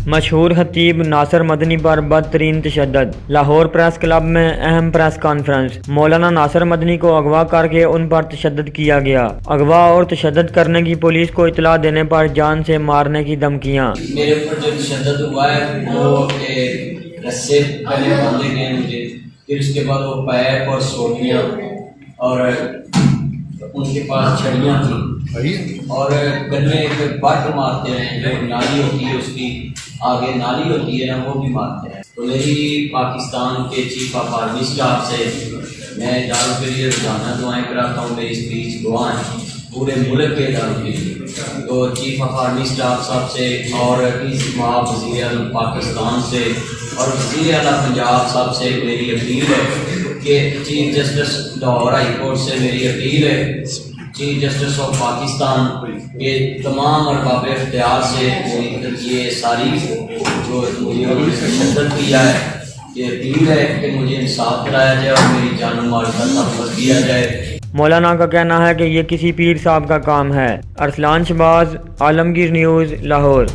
مشہور خطیب ناصر مدنی پر بدترین تشدد۔ لاہور پریس کلب میں اہم پریس کانفرنس۔ مولانا ناصر مدنی کو اغوا کر کے ان پر تشدد کیا گیا۔ اغوا اور تشدد کرنے کی پولیس کو اطلاع دینے پر جان سے مارنے کی دھمکیاں۔ میرے اوپر جو تشدد ہوا ہے وہ رسے پہلے باندھے گئے مجھے، پھر اس کے بعد وہ پیپ اور سوٹیاں اور ان کے پاس چھڑیاں تھیں اور گلے پہ بٹ مارتے ہیں، جو نالی ہوتی ہے اس کی آگے نالی ہوتی ہے نا وہ بھی مارتے ہیں۔ تو میری پاکستان کے چیف آف آرمی اسٹاف سے میں اداروں کے لیے روزانہ دعائیں کراتا ہوں، میری اسپیچ دعا ہے پورے ملک کے اداروں کے لیے۔ تو چیف آف آرمی اسٹاف صاحب سے اور معاف وزیر اعظم پاکستان سے اور وزیر اعلیٰ پنجاب صاحب سے میری اپیل ہے کہ chief justice Lahore high court سے میری اپیل ہے چیف جسٹس آف پاکستان کے تمام ارباب اختیار سے یہ ساری جو مجھے تشدد کیا ہے یہ اپیل ہے کہ مجھے انصاف کرایا جائے اور میری جان و مال کا تحفظ کیا جائے۔ مولانا کا کہنا ہے کہ یہ کسی پیر صاحب کا کام ہے۔ ارسلان شہباز، عالمگیر نیوز، لاہور۔